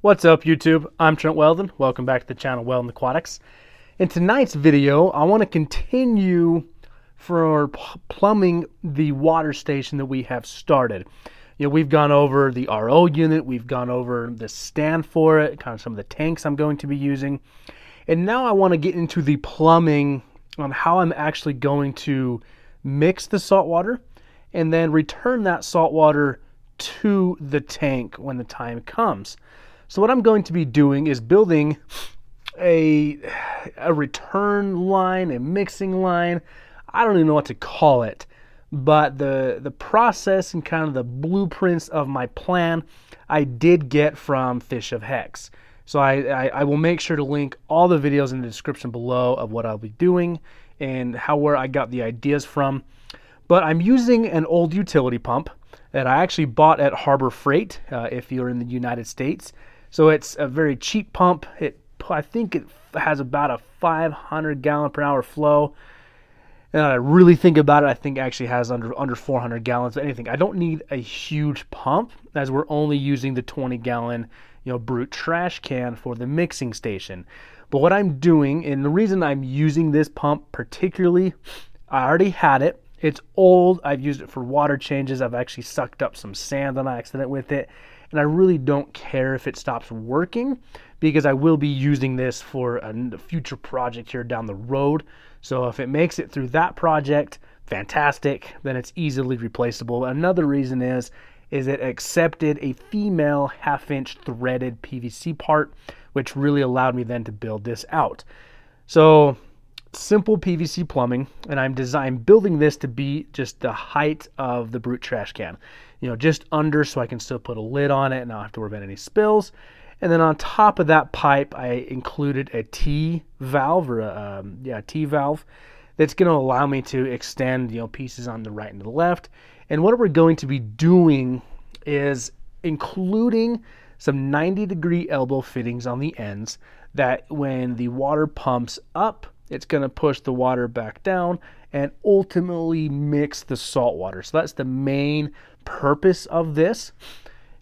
What's up, YouTube? I'm Trent Wel-Don. Welcome back to the channel Wel-Don Aquatics. In tonight's video, I want to continue for plumbing the water station that we have started. You know, we've gone over the RO unit, we've gone over the stand for it, kind of some of the tanks I'm going to be using. And now I want to get into the plumbing on how I'm actually going to mix the salt water and then return that salt water to the tank when the time comes. So what I'm going to be doing is building a return line, a mixing line. I don't even know what to call it, but the process and kind of the blueprints of my plan I did get from Fish of Hex. So I will make sure to link all the videos in the description below of what I'll be doing and where I got the ideas from. But I'm using an old utility pump that I actually bought at Harbor Freight if you're in the United States. So it's a very cheap pump. I think it has about a 500 gallon per hour flow. And I really think about it, I think it actually has under 400 gallons. But anything, I don't need a huge pump as we're only using the 20 gallon, brute trash can for the mixing station. But what I'm doing, and the reason I'm using this pump particularly, I already had it. It's old. I've used it for water changes. I've actually sucked up some sand on accident with it. And I really don't care if it stops working because I will be using this for a future project here down the road. So if it makes it through that project, fantastic, then it's easily replaceable. Another reason is it accepted a female half-inch threaded PVC part, which really allowed me then to build this out. So simple PVC plumbing, and I'm building this to be just the height of the brute trash can. Just under, so I can still put a lid on it and not have to worry about any spills. And then on top of that pipe, I included a T valve, or a T valve, that's going to allow me to extend, pieces on the right and the left. And what we're going to be doing is including some 90-degree elbow fittings on the ends that when the water pumps up, it's going to push the water back down and ultimately mix the salt water. So that's the main purpose of this.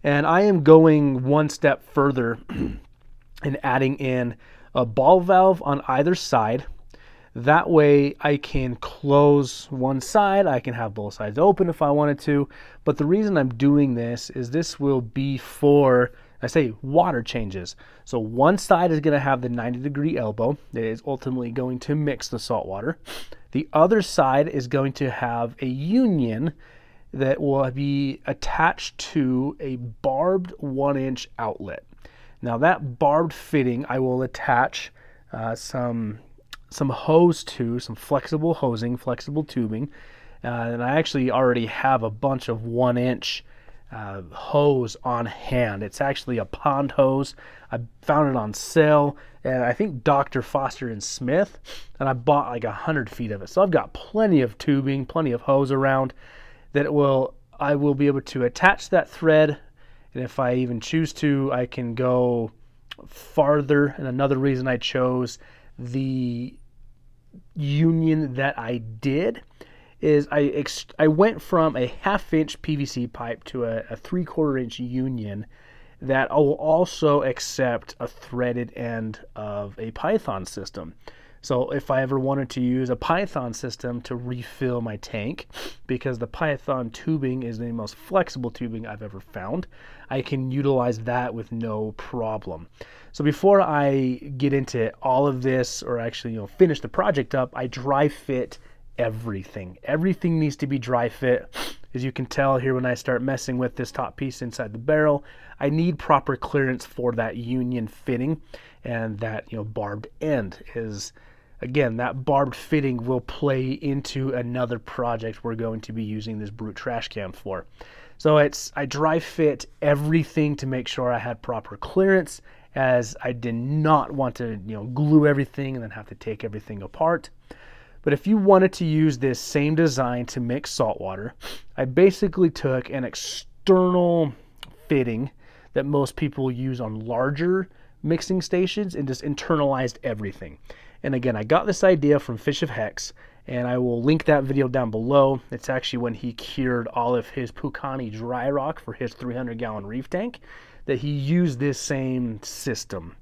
And I am going one step further and adding in a ball valve on either side. That way I can close one side. I can have both sides open if I wanted to. But the reason I'm doing this is this will be for, I say, water changes. So one side is going to have the 90-degree elbow that is ultimately going to mix the salt water. The other side is going to have a union that will be attached to a barbed 1-inch outlet. Now that barbed fitting I will attach some hose to, some flexible hosing, flexible tubing. And I actually already have a bunch of 1-inch hose on hand. It's actually a pond hose. I found it on sale, and I think Dr. Foster and Smith, and I bought like 100 feet of it. So I've got plenty of tubing, plenty of hose around that I will be able to attach that thread, and if I even choose to, I can go farther. And another reason I chose the union that I did is I went from a 1/2-inch PVC pipe to a 3/4-inch union that will also accept a threaded end of a Python system. So if I ever wanted to use a Python system to refill my tank, because the Python tubing is the most flexible tubing I've ever found, I can utilize that with no problem. So before I get into all of this, or actually finish the project up, I dry fit everything. Everything needs to be dry fit. As you can tell here when I start messing with this top piece inside the barrel, I need proper clearance for that union fitting, and that barbed end is, again, that barbed fitting will play into another project we're going to be using this brute trash can for. So I dry fit everything to make sure I had proper clearance, as I did not want to glue everything and then have to take everything apart. But if you wanted to use this same design to mix salt water, I basically took an external fitting that most people use on larger mixing stations and just internalized everything. And again, I got this idea from Fish of Hex, and I will link that video down below. It's actually when he cured all of his Pucani dry rock for his 300-gallon reef tank that he used this same system.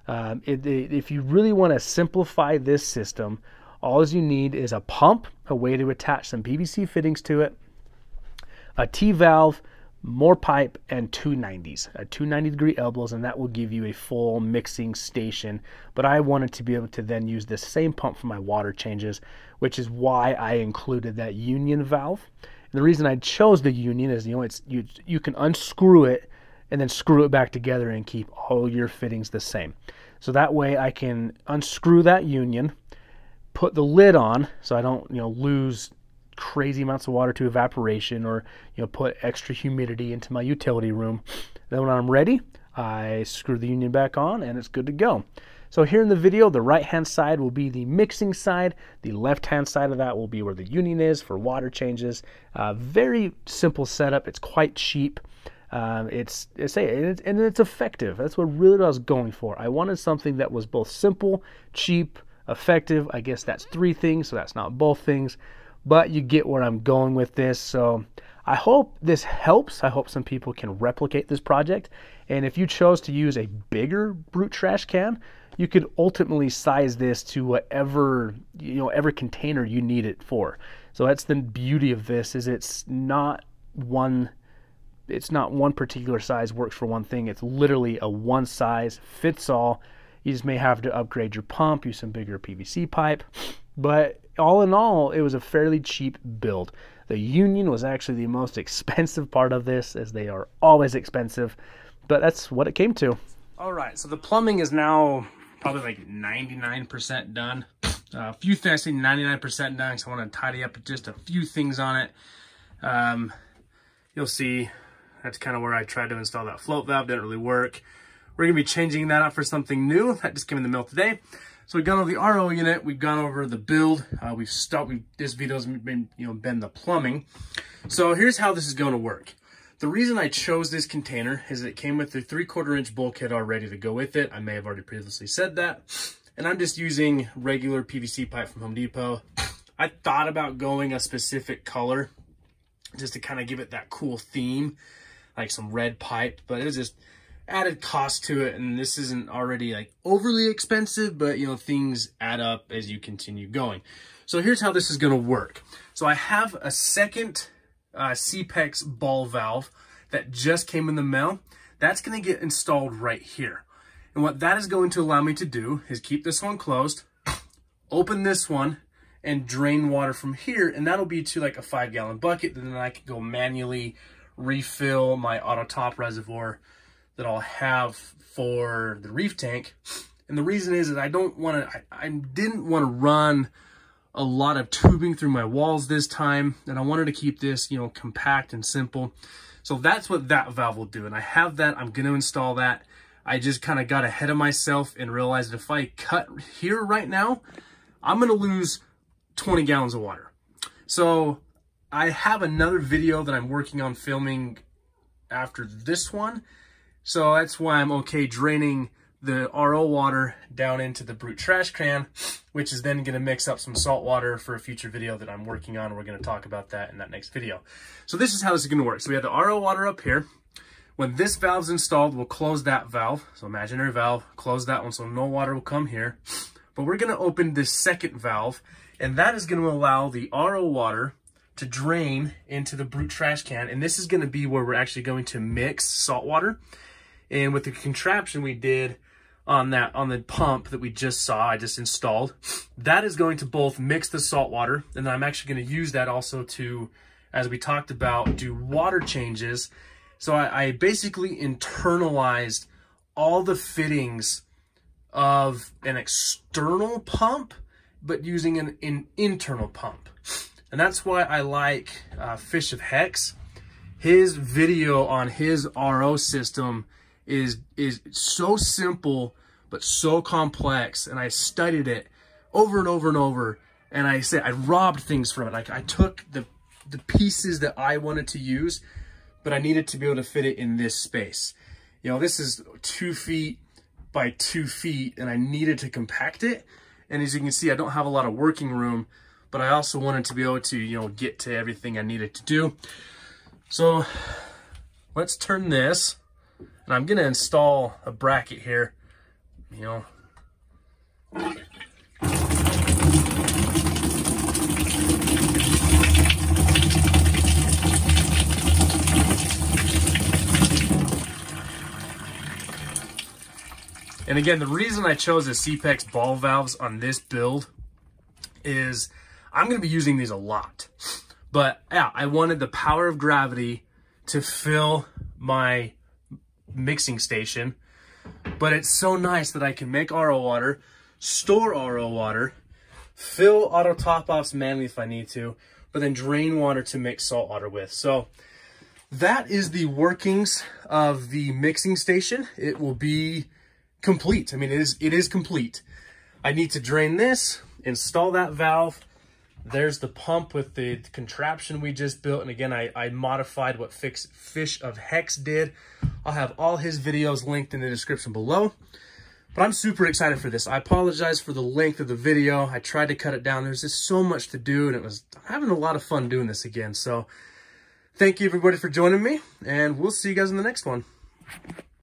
If you really want to simplify this system, all you need is a pump, a way to attach some PVC fittings to it, a T-valve, more pipe, and two 90s, 290-degree elbows, and that will give you a full mixing station. But I wanted to be able to then use this same pump for my water changes, which is why I included that union valve. And the reason I chose the union is, you can unscrew it and then screw it back together and keep all your fittings the same. So that way I can unscrew that union, put the lid on so I don't lose crazy amounts of water to evaporation, or put extra humidity into my utility room. Then when I'm ready, I screw the union back on and it's good to go. So here in the video, the right hand side will be the mixing side, the left hand side of that will be where the union is for water changes. Very simple setup, it's quite cheap. It's effective. That's what I was going for. I wanted something that was both simple, cheap, effective. I guess that's three things, so that's not both things, but you get where I'm going with this. So I hope this helps. I hope some people can replicate this project. And if you chose to use a bigger brute trash can, you could ultimately size this to whatever, every container you need it for. So that's the beauty of this, is it's not one particular size works for one thing. It's literally a one size fits all. You just may have to upgrade your pump, use some bigger PVC pipe, but all in all, it was a fairly cheap build. The union was actually the most expensive part of this, as they are always expensive, but that's what it came to. All right, so the plumbing is now probably like 99% done. A few things, I say 99% done, because I want to tidy up just a few things on it. You'll see that's kind of where I tried to install that float valve. Didn't really work. We're going to be changing that out for something new. That just came in the mail today. So we've gone over the RO unit. We've gone over the build. This video's been the plumbing. So here's how this is going to work. The reason I chose this container is it came with the 3/4 inch bulkhead already to go with it. I may have already previously said that. And I'm just using regular PVC pipe from Home Depot. I thought about going a specific color just to kind of give it that cool theme, like some red pipe, but it was just added cost to it. And this isn't already like overly expensive, but things add up as you continue going. So here's how this is going to work. So I have a second CPEX ball valve that just came in the mail. That's going to get installed right here. And what that is going to allow me to do is keep this one closed, open this one, and drain water from here, and that'll be to like a 5-gallon bucket. Then I can go manually refill my auto top reservoir that I'll have for the reef tank. And the reason is that I didn't want to run a lot of tubing through my walls this time, and I wanted to keep this compact and simple. So that's what that valve will do, and I have that. I'm going to install that. I just kind of got ahead of myself and realized that if I cut here right now, I'm going to lose 20 gallons of water. So I have another video that I'm working on filming after this one. So that's why I'm okay draining the RO water down into the brute trash can, which is then going to mix up some salt water for a future video that I'm working on. We're going to talk about that in that next video. So this is how this is going to work. So we have the RO water up here. When this valve's installed, we'll close that valve. So imaginary valve, close that one so no water will come here. But we're going to open this second valve, and that is going to allow the RO water to drain into the brute trash can. And this is going to be where we're actually going to mix salt water. And with the contraption we did on the pump that we just saw, I just installed, that is going to both mix the salt water, and then I'm actually going to use that also to, as we talked about, do water changes. So I basically internalized all the fittings of an external pump, but using an internal pump. And that's why I like Fish of Hex. His video on his RO system is so simple, but so complex. And I studied it over and over and over. And I robbed things from it. Like I took the pieces that I wanted to use, but I needed to be able to fit it in this space. This is 2 feet by 2 feet, and I needed to compact it. And as you can see, I don't have a lot of working room, but I also wanted to be able to, get to everything I needed to do. So let's turn this And I'm gonna install a bracket here, you know. And again, the reason I chose the CPEX ball valves on this build is I'm going to be using these a lot. But yeah, I wanted the power of gravity to fill my mixing station. But it's so nice that I can make RO water, store RO water, fill auto top-offs manually if I need to, but then drain water to mix salt water with. So that is the workings of the mixing station. It will be complete. I mean, it is complete. I need to drain this, install that valve. There's the pump with the contraption we just built. And again, I modified what Fish of Hex did. I'll have all his videos linked in the description below. But I'm super excited for this. I apologize for the length of the video. I tried to cut it down. There's just so much to do, and I'm having a lot of fun doing this again. So thank you everybody for joining me, and we'll see you guys in the next one.